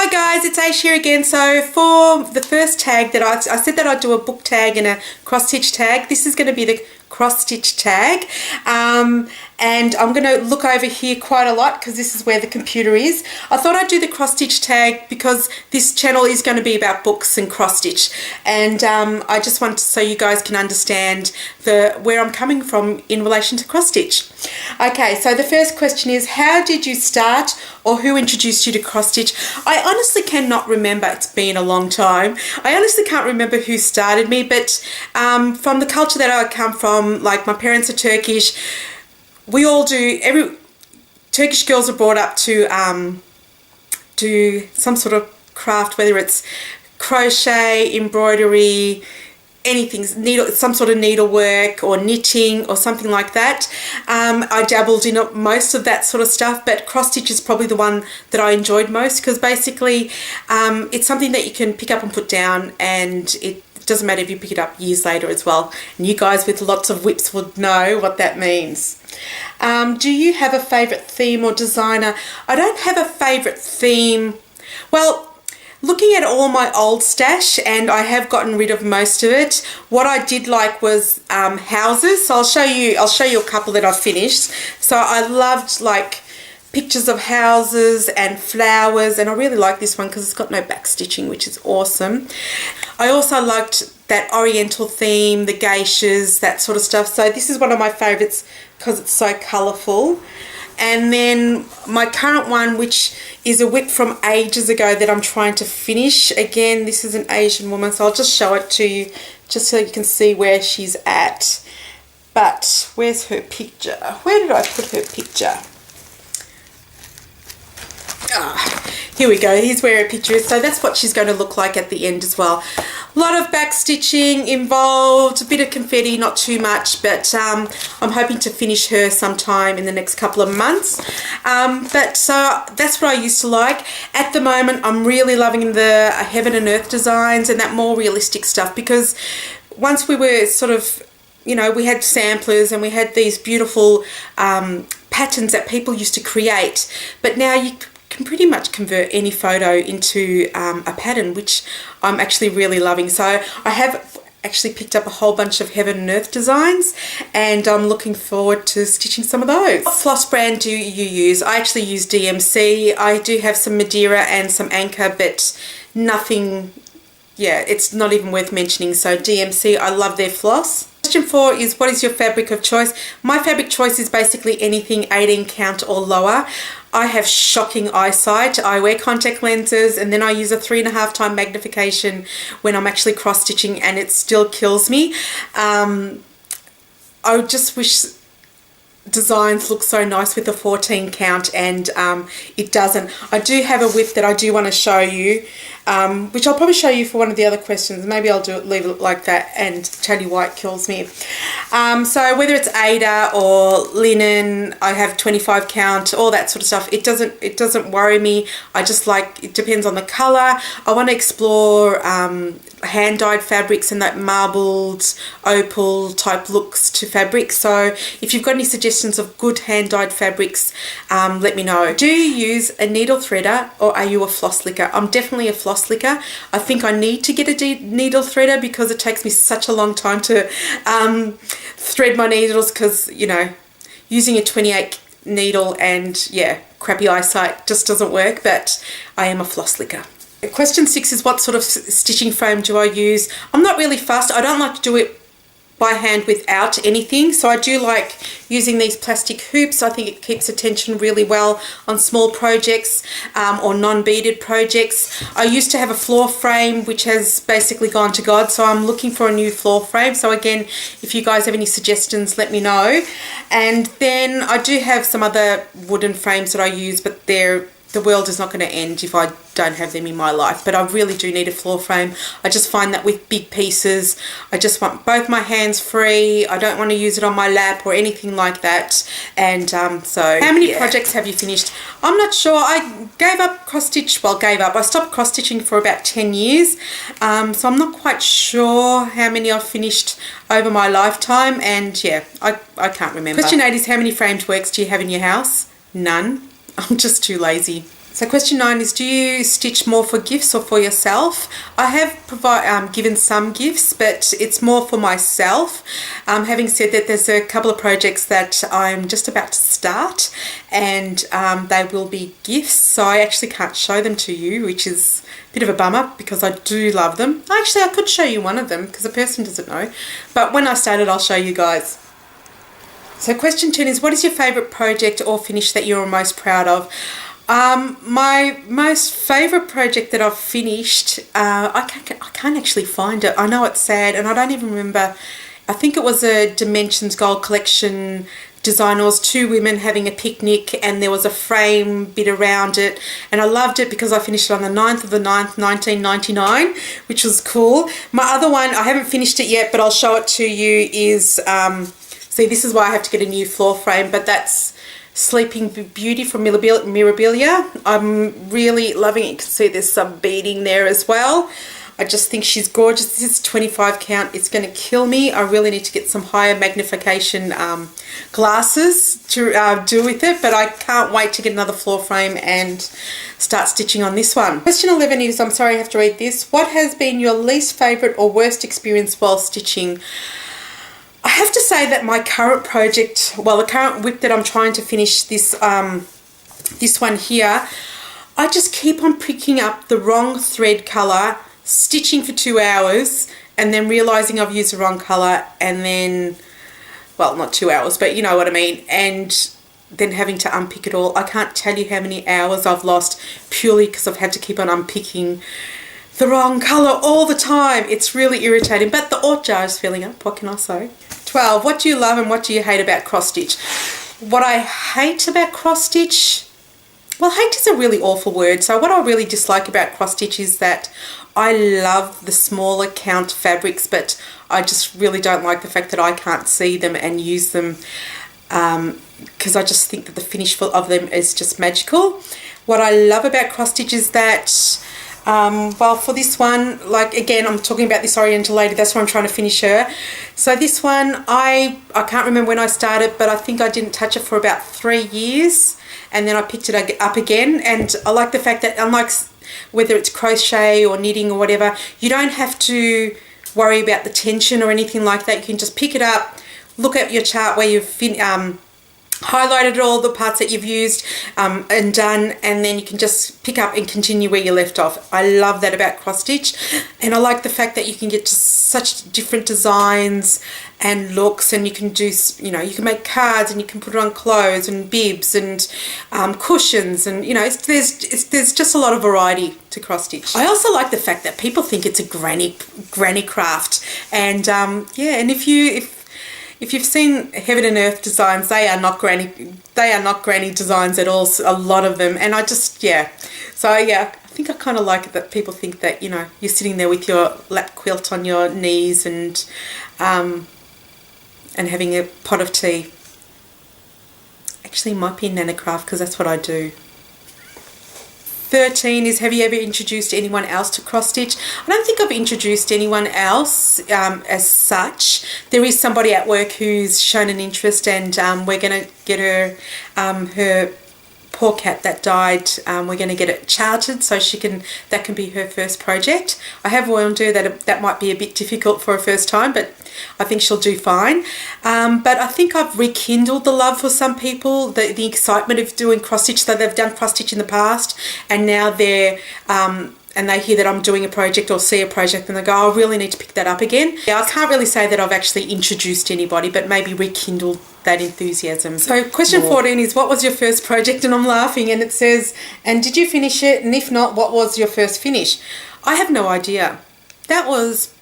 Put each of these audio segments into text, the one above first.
Hi guys, it's Ayshxo here again. So for the first tag that I said that I'd do a book tag and a cross stitch tag. This is going to be the cross stitch tag, and I'm going to look over here quite a lot because this is where the computer is. I thought I'd do the cross stitch tag because this channel is going to be about books and cross stitch, and I just want to, so you guys can understand where I'm coming from in relation to cross stitch. Okay, so the first question is, how did you start, or who introduced you to cross stitch? I honestly cannot remember. It's been a long time. I honestly can't remember who started me, but from the culture that I come from, like my parents are Turkish, we all do, Turkish girls are brought up to do some sort of craft, whether it's crochet, embroidery, anything, some sort of needlework or knitting or something like that. I dabbled in most of that sort of stuff, but cross stitch is probably the one that I enjoyed most because basically it's something that you can pick up and put down, and it doesn't matter if you pick it up years later as well. And you guys with lots of whips would know what that means. Do you have a favourite theme or designer? I don't have a favourite theme. Well, looking at all my old stash, and I have gotten rid of most of it, what I did like was houses. So I'll show you a couple that I've finished. So I loved like pictures of houses and flowers, and I really like this one because it's got no back stitching, which is awesome. I also liked that oriental theme, the geishas, that sort of stuff. So this is one of my favorites because it's so colourful. And then my current one, which is a whip from ages ago that I'm trying to finish. Again, this is an Asian woman, so I'll just show it to you just so you can see where she's at. But where's her picture? Where did I put her picture? Here we go. Here's where her picture is. So that's what she's going to look like at the end as well. A lot of back stitching involved, a bit of confetti, not too much, but I'm hoping to finish her sometime in the next couple of months. But that's what I used to like. At the moment, I'm really loving the heaven and earth designs and that more realistic stuff, because once we were sort of, you know, we had samplers and we had these beautiful patterns that people used to create, but now you can pretty much convert any photo into a pattern, which I'm actually really loving. So I have actually picked up a whole bunch of heaven and earth designs, and I'm looking forward to stitching some of those. What floss brand do you use? I actually use DMC. I do have some Madeira and some Anchor, but nothing, yeah, it's not even worth mentioning. So DMC, I love their floss. Question 4 is, what is your fabric of choice? My fabric choice is basically anything 18 count or lower. I have shocking eyesight. I wear contact lenses, and then I use a 3.5 times magnification when I'm actually cross stitching, and it still kills me. I just wish designs look so nice with a 14 count, and it doesn't. I do have a whip that I do want to show you, which I'll probably show you for one of the other questions. Maybe I'll leave it like that and tell you why it kills me. So whether it's Ada or linen, I have 25 count, all that sort of stuff. It doesn't worry me. I just like, it depends on the color. I want to explore hand dyed fabrics and that marbled opal type looks to fabric. So if you've got any suggestions of good hand dyed fabrics, let me know. Do you use a needle threader, or are you a floss licker? I'm definitely a floss licker. I think I need to get a needle threader because it takes me such a long time to thread my needles, because, you know, using a 28 needle and, yeah, crappy eyesight just doesn't work, but I am a floss licker. Question 6 is, what sort of stitching frame do I use? I'm not really fussed. I don't like to do it by hand without anything, so I do like using these plastic hoops. I think it keeps attention really well on small projects or non-beaded projects. I used to have a floor frame which has basically gone to God, so I'm looking for a new floor frame. So again, if you guys have any suggestions, let me know. And then I do have some other wooden frames that I use, but the world is not going to end if I don't have them in my life. But I really do need a floor frame. I just find that with big pieces, I just want both my hands free. I don't want to use it on my lap or anything like that. And so how many projects have you finished? I'm not sure. I gave up cross stitch. Well, I stopped cross stitching for about 10 years. So I'm not quite sure how many I've finished over my lifetime. And yeah, I can't remember. Question 8 is, how many framed works do you have in your house? None. I'm just too lazy. So question 9 is, do you stitch more for gifts or for yourself? I have given some gifts, but it's more for myself. Having said that, there's a couple of projects that I'm just about to start, and they will be gifts, so I actually can't show them to you, which is a bit of a bummer because I do love them. Actually, I could show you one of them because the person doesn't know, but when I started, I'll show you guys. So question 10 is, what is your favourite project or finish that you're most proud of? My most favourite project that I've finished, I can't actually find it. I know it's sad, and I don't even remember. I think it was a Dimensions Gold Collection design. It was 2 women having a picnic, and there was a frame bit around it, and I loved it because I finished it on the 9th of the 9th, 1999, which was cool. My other one, I haven't finished it yet, but I'll show it to you, is, see, this is why I have to get a new floor frame, but that's Sleeping Beauty from Mirabilia. I'm really loving it. You can see there's some beading there as well. I just think she's gorgeous. This is 25 count. It's going to kill me. I really need to get some higher magnification glasses to do with it, but I can't wait to get another floor frame and start stitching on this one. Question 11 is, I'm sorry I have to read this. What has been your least favourite or worst experience while stitching? I have to say that my current project, well, the current whip that I'm trying to finish, this one here, I just keep on picking up the wrong thread colour, stitching for 2 hours, and then realising I've used the wrong colour, and then, well, not 2 hours, but you know what I mean, and then having to unpick it all. I can't tell you how many hours I've lost purely because I've had to keep on unpicking the wrong colour all the time. It's really irritating, but the art jar is filling up. What can I say? 12. What do you love and what do you hate about cross stitch? What I hate about cross stitch, well, hate is a really awful word. So what I really dislike about cross stitch is that I love the smaller count fabrics, but I just really don't like the fact that I can't see them and use them, because I just think that the finish of them is just magical. What I love about cross stitch is that, well, for this one, like, again, I'm talking about this Oriental lady, that's where I'm trying to finish her. So this one, I can't remember when I started, but I think I didn't touch it for about 3 years, and then I picked it up again. And I like the fact that, unlike whether it's crochet or knitting or whatever, you don't have to worry about the tension or anything like that. You can just pick it up, look at your chart where you've highlighted all the parts that you've used and done, and then you can just pick up and continue where you left off. I love that about cross stitch, and I like the fact that you can get just such different designs and looks, and you can do, you know, you can make cards and you can put it on clothes and bibs and cushions, and you know, there's just a lot of variety to cross stitch. I also like the fact that people think it's a granny craft, and yeah, and if you've seen Heaven and Earth designs, they are not granny designs at all, a lot of them. And I just, yeah. So yeah, I think I kind of like it that people think that, you know, you're sitting there with your lap quilt on your knees and having a pot of tea. Actually, it might be a nana craft because that's what I do. 13 is, have you ever introduced anyone else to cross stitch? I don't think I've introduced anyone else as such. There is somebody at work who's shown an interest, and we're going to get her her poor cat that died, we're going to get it chartered so that can be her first project. I have warned her that might be a bit difficult for her first time, but I think she'll do fine. But I think I've rekindled the love for some people, the excitement of doing cross stitch. So they've done cross stitch in the past, and now they're and they hear that I'm doing a project or see a project and they go, oh, I really need to pick that up again. Yeah, I can't really say that I've actually introduced anybody, but maybe rekindled that enthusiasm. So question 14 is, what was your first project? And I'm laughing, and it says, and did you finish it? And if not, what was your first finish? I have no idea. That was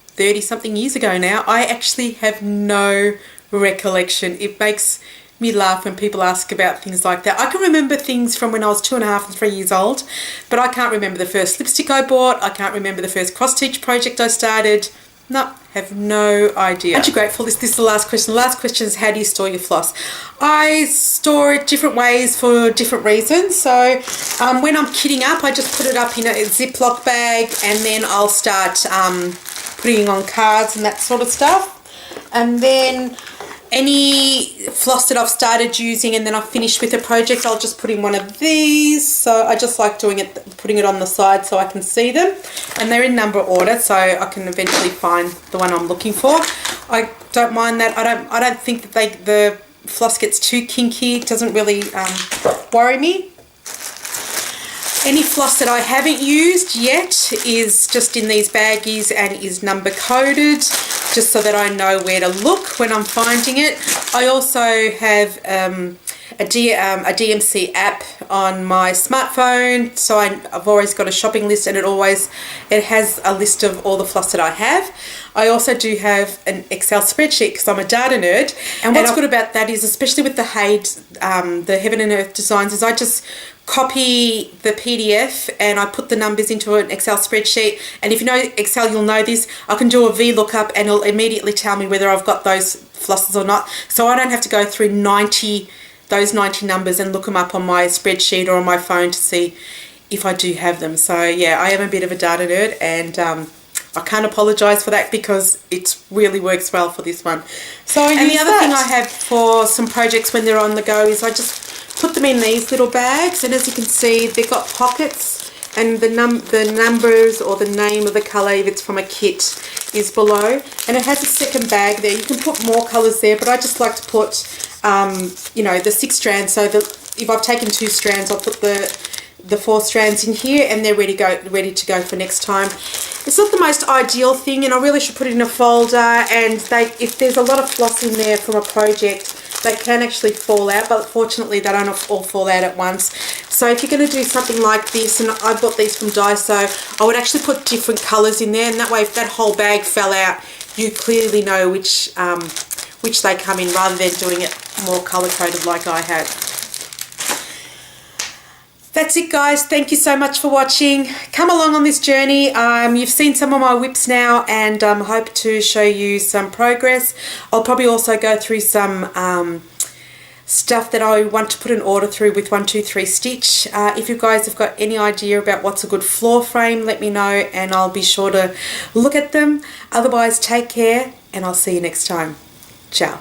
30 something years ago now. I actually have no recollection. It makes me laugh when people ask about things like that. I can remember things from when I was 2.5 and 3 years old, but I can't remember the first lipstick I bought. I can't remember the first cross-stitch project I started. No, have no idea. Aren't you grateful? This is the last question. The last question is, how do you store your floss? I store it different ways for different reasons. So when I'm kitting up, I just put it up in a Ziploc bag, and then I'll start putting on cards and that sort of stuff. And then Any floss that I've started using and then I've finished with a project, I'll just put in one of these. So I just like doing it, putting it on the side so I can see them. And they're in number order, so I can eventually find the one I'm looking for. I don't mind that. I don't think that the floss gets too kinky. It doesn't really worry me. Any floss that I haven't used yet is just in these baggies and is number coded, just so that I know where to look when I'm finding it. I also have a DMC app on my smartphone, so I've always got a shopping list, and it has a list of all the floss that I have. I also do have an Excel spreadsheet because I'm a data nerd, and what's good about that is, especially with the the Heaven and Earth designs, is I just copy the PDF and I put the numbers into an Excel spreadsheet. And if you know Excel, you'll know this. I can do a VLOOKUP and it'll immediately tell me whether I've got those flosses or not. So I don't have to go through those 90 numbers and look them up on my spreadsheet or on my phone to see if I do have them. So yeah, I am a bit of a data nerd, and I can't apologise for that because it really works well for this one. So and the other thing I have for some projects when they're on the go is I just put them in these little bags, and as you can see, they've got pockets, and the numbers or the name of the colour, if it's from a kit, is below, and it has a second bag there. You can put more colours there, but I just like to put you know, the 6 strands, so that if I've taken 2 strands, I'll put the 4 strands in here, and they're ready to go for next time. It's not the most ideal thing, and I really should put it in a folder, and if there's a lot of floss in there from a project, they can actually fall out, but fortunately they don't all fall out at once. So if you're going to do something like this, and I bought these from Daiso, I would actually put different colours in there, and that way if that whole bag fell out, you clearly know which they come in, rather than doing it more colour coded like I have. That's it, guys. Thank you so much for watching. Come along on this journey. You've seen some of my whips now, and hope to show you some progress. I'll probably also go through some stuff that I want to put an order through with 123 Stitch. If you guys have got any idea about what's a good floor frame, let me know, and I'll be sure to look at them. Otherwise, take care, and I'll see you next time. Ciao.